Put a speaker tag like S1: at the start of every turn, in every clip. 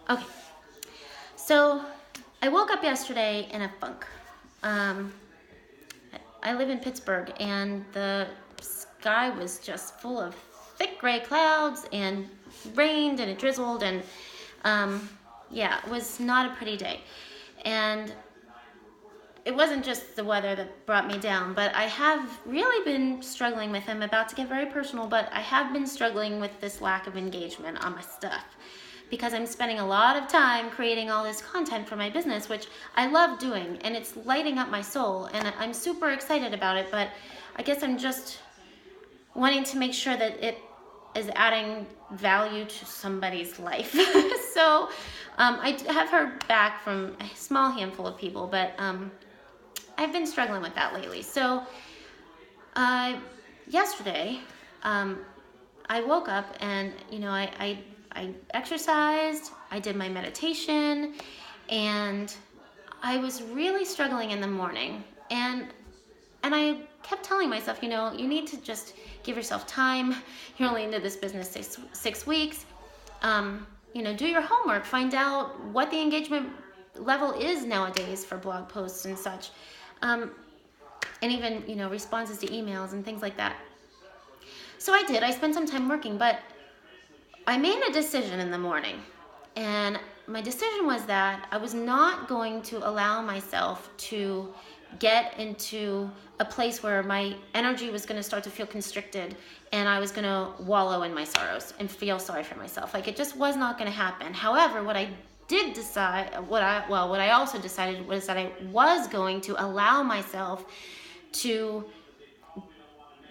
S1: Okay, so I woke up yesterday in a funk. Um, I live in Pittsburgh, and the sky was just full of thick gray clouds, and rained, and it drizzled, and um, yeah, it was not a pretty day. And it wasn't just the weather that brought me down, but I have really been struggling with. I'm about to get very personal, but I have been struggling with this lack of engagement on my stuff because I'm spending a lot of time creating all this content for my business, which I love doing, and it's lighting up my soul, and I'm super excited about it, but I guess I'm just wanting to make sure that it is adding value to somebody's life. So I have heard back from a small handful of people, but I've been struggling with that lately. So yesterday, I woke up and I exercised, I did my meditation, and I was really struggling in the morning. And I kept telling myself, you need to just give yourself time. You're only into this business six weeks. Do your homework. Find out what the engagement level is nowadays for blog posts and such. And even, responses to emails and things like that. So I did. I spent some time working, but I made a decision in the morning. And my decision was that I was not going to allow myself to get into a place where my energy was going to start to feel constricted and I was going to wallow in my sorrows and feel sorry for myself. Like, it just was not going to happen. However, what I also decided was that I was going to allow myself to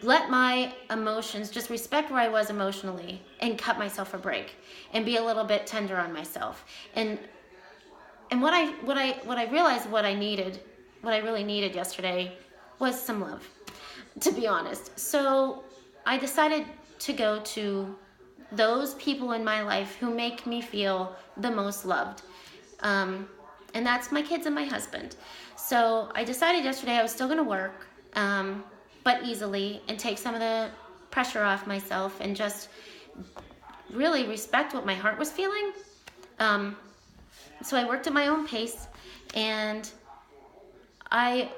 S1: let my emotions, just respect where I was emotionally and cut myself a break and be a little bit tender on myself. And what I realized what I really needed yesterday was some love, to be honest. So I decided to go to those people in my life who make me feel the most loved. And that's my kids and my husband. So I decided yesterday I was still going to work, but easily, and take some of the pressure off myself and just really respect what my heart was feeling. So I worked at my own pace, and I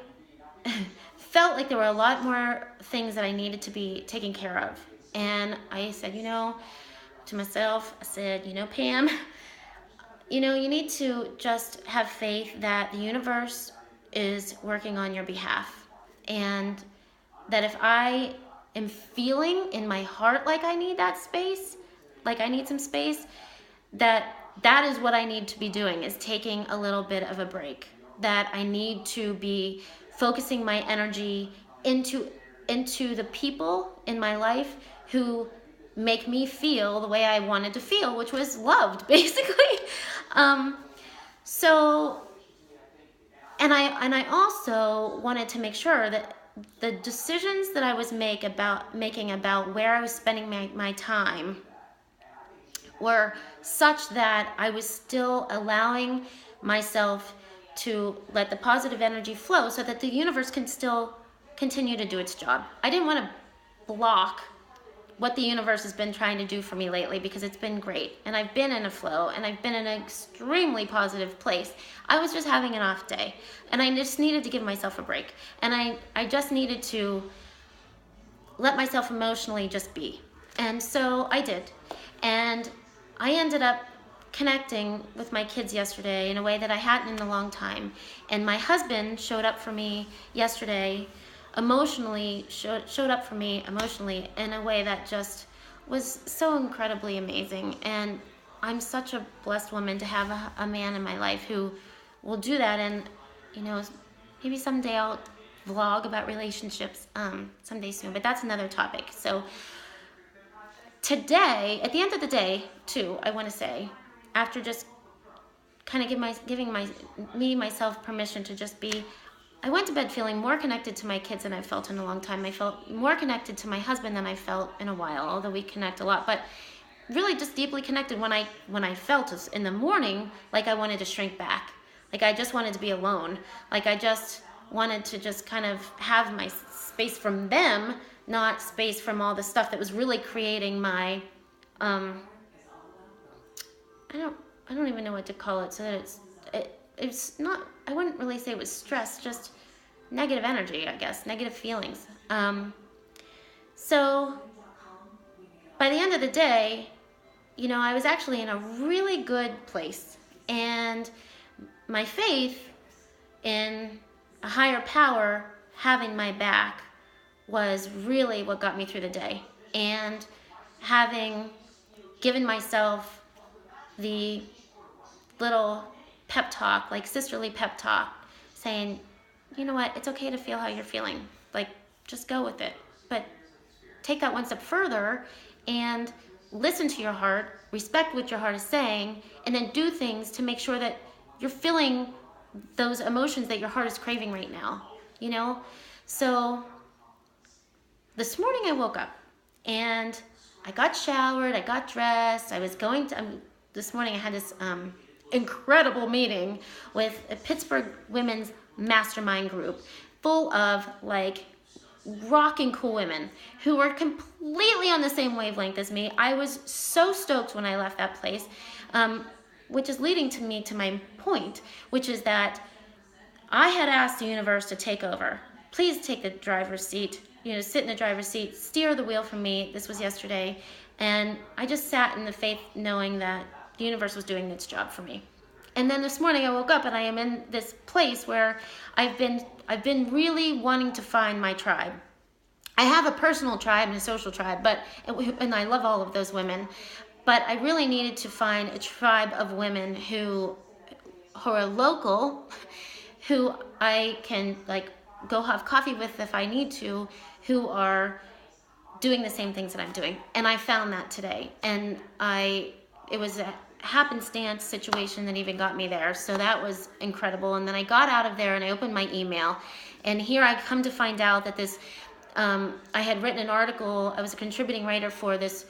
S1: felt like there were a lot more things that I needed to be taken care of. And I said, to myself, I said, Pam, you need to just have faith that the universe is working on your behalf. And that if I am feeling in my heart like I need that space, like I need some space, that is what I need to be doing, is taking a little bit of a break. That I need to be focusing my energy into the people in my life who make me feel the way I wanted to feel, which was loved, basically. So, and I also wanted to make sure that the decisions that I was making about where I was spending my time were such that I was still allowing myself to let the positive energy flow so that the universe can still continue to do its job. I didn't want to block what the universe has been trying to do for me lately, because it's been great. And I've been in a flow, and I've been in an extremely positive place. I was just having an off day, and I just needed to give myself a break. And I just needed to let myself emotionally just be. And so I did. And I ended up connecting with my kids yesterday in a way that I hadn't in a long time. And my husband showed up for me yesterday showed up for me emotionally in a way that just was so incredibly amazing. And I'm such a blessed woman to have a man in my life who will do that. And maybe someday I'll vlog about relationships someday soon, but that's another topic. So today, at the end of the day, too, I want to say, after just kind of giving myself permission to just be, I went to bed feeling more connected to my kids than I've felt in a long time. I felt more connected to my husband than I felt in a while, although we connect a lot. But really just deeply connected when I felt in the morning like I wanted to shrink back. Like I just wanted to be alone. Like I just wanted to just kind of have my space from them, not space from all the stuff that was really creating my, I don't even know what to call it, so that it's not, I wouldn't really say it was stress, just negative energy, I guess, negative feelings. So by the end of the day, I was actually in a really good place, and my faith in a higher power having my back was really what got me through the day. And having given myself the little pep talk, like sisterly pep talk, saying, you know what, it's okay to feel how you're feeling. Like, just go with it. But take that one step further and listen to your heart, respect what your heart is saying, and then do things to make sure that you're feeling those emotions that your heart is craving right now, So this morning I woke up and I got showered, I got dressed, I was going to, this morning I had this incredible meeting with a Pittsburgh women's mastermind group full of rocking cool women who were completely on the same wavelength as me. I was so stoked when I left that place, which is leading to me to my point, which is that I had asked the universe to take over. Please take the driver's seat, sit in the driver's seat, steer the wheel for me. This was yesterday. And I just sat in the faith knowing that the universe was doing its job for me. And then this morning I woke up and I am in this place where I've been really wanting to find my tribe. I have a personal tribe and a social tribe, and I love all of those women, but I really needed to find a tribe of women who are local, who I can go have coffee with if I need to, who are doing the same things that I'm doing. And I found that today. And it was a happenstance situation that even got me there. So that was incredible. And then I got out of there and I opened my email. And here I come to find out that I had written an article. I was a contributing writer for this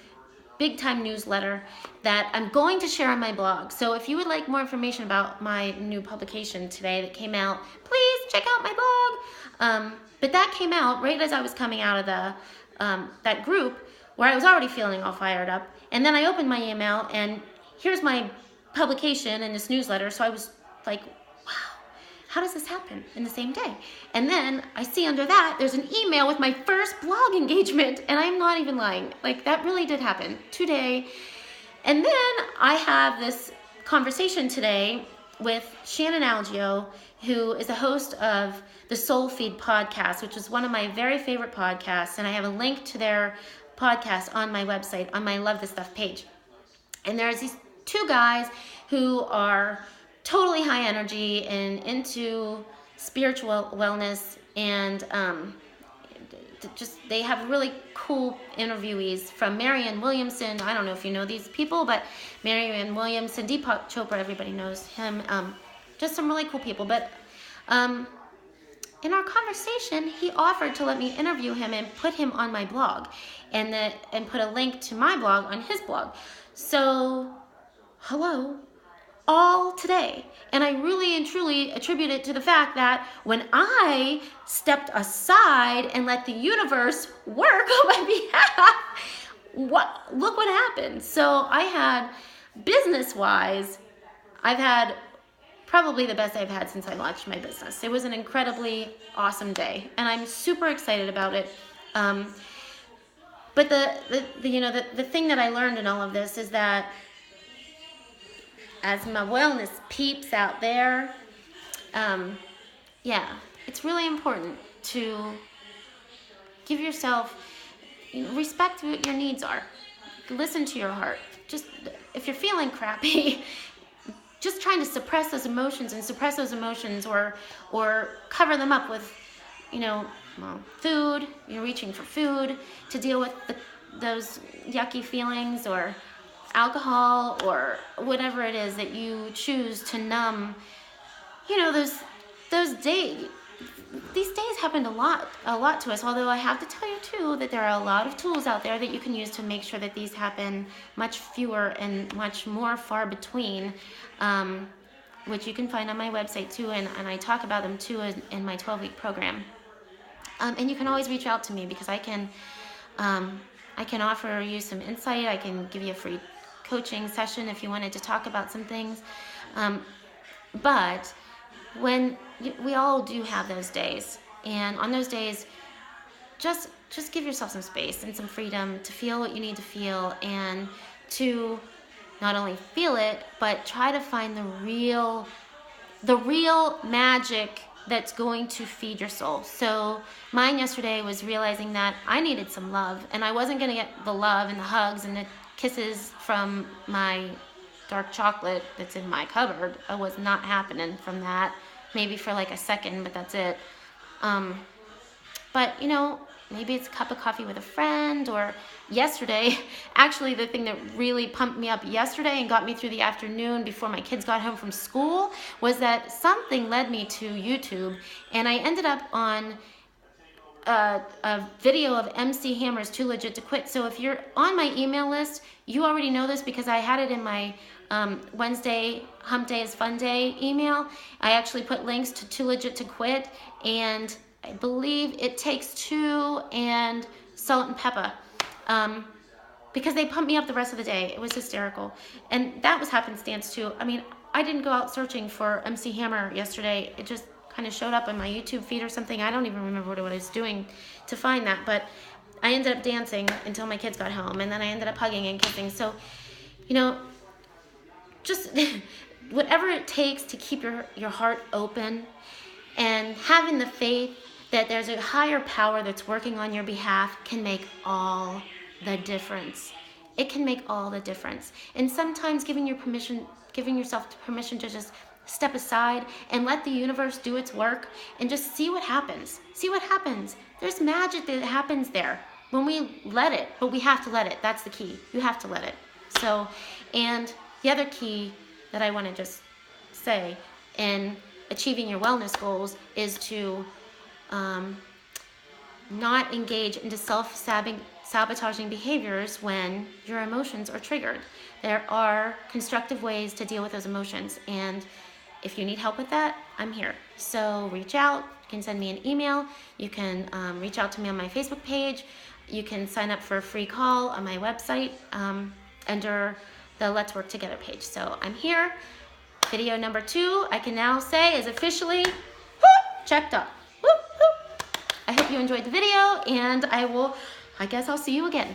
S1: big time newsletter that I'm going to share on my blog. So if you would like more information about my new publication today that came out, please check out my blog. But that came out right as I was coming out of that group where I was already feeling all fired up. And then I opened my email and here's my publication in this newsletter. So I was like, wow, how does this happen in the same day? And then I see under that, there's an email with my first blog engagement. And I'm not even lying. That really did happen today. And then I have this conversation today with Shannon Algeo, who is the host of the Soul Feed podcast, which is one of my very favorite podcasts. And I have a link to their podcast on my website, on my Love This Stuff page. And there's these two guys who are totally high energy and into spiritual wellness, and they have really cool interviewees from Marianne Williamson. I don't know if you know these people, but Marianne Williamson, Deepak Chopra, everybody knows him. Just some really cool people. But in our conversation, he offered to let me interview him and put him on my blog, and put a link to my blog on his blog. So, hello, all today. And I really and truly attribute it to the fact that when I stepped aside and let the universe work on my behalf, look what happened. So I had, business-wise, I've had probably the best I've had since I launched my business. It was an incredibly awesome day, and I'm super excited about it. But the thing that I learned in all of this is that as my wellness peeps out there, it's really important to give yourself, respect what your needs are. Listen to your heart. Just if you're feeling crappy, just trying to suppress those emotions or cover them up with, food, reaching for food to deal with those yucky feelings, or alcohol, or whatever it is that you choose to numb, those days. These days happened a lot to us, although I have to tell you too that there are a lot of tools out there that you can use to make sure that these happen much fewer and much more far between, which you can find on my website too, and I talk about them too in my 12-week program. And you can always reach out to me because I can offer you some insight. I can give you a free coaching session if you wanted to talk about some things. But we all do have those days, and on those days, just give yourself some space and some freedom to feel what you need to feel, and to not only feel it, but try to find the real magic that's going to feed your soul. So mine yesterday was realizing that I needed some love, and I wasn't going to get the love and the hugs and the kisses from my dark chocolate that's in my cupboard. It was not happening from that. Maybe for like a second, but that's it. But maybe it's a cup of coffee with a friend. Or yesterday, actually the thing that really pumped me up yesterday and got me through the afternoon before my kids got home from school was that something led me to YouTube, and I ended up on a video of MC Hammer's Too Legit to Quit. So if you're on my email list, you already know this because I had it in my Wednesday Hump Day is Fun Day email. I actually put links to Too Legit to Quit, and I believe It Takes Two and Salt and Pepper, because they pumped me up the rest of the day. It was hysterical. And that was happenstance too. I mean, I didn't go out searching for MC Hammer yesterday. It just kind of showed up on my YouTube feed or something. I don't even remember what I was doing to find that, but I ended up dancing until my kids got home, and then I ended up hugging and kissing. So, just whatever it takes to keep your heart open, and having the faith that there's a higher power that's working on your behalf can make all the difference. It can make all the difference. And sometimes giving yourself permission to just step aside and let the universe do its work and just see what happens. See what happens. There's magic that happens there when we let it, but we have to let it. That's the key. You have to let it. So, and the other key that I want to just say in achieving your wellness goals is to not engage into self-sabotaging behaviors when your emotions are triggered. There are constructive ways to deal with those emotions, and if you need help with that, I'm here. So reach out. You can send me an email. You can reach out to me on my Facebook page. You can sign up for a free call on my website under the Let's Work Together page. So I'm here. Video number 2, I can now say, is officially checked up. I hope you enjoyed the video, and I guess I'll see you again.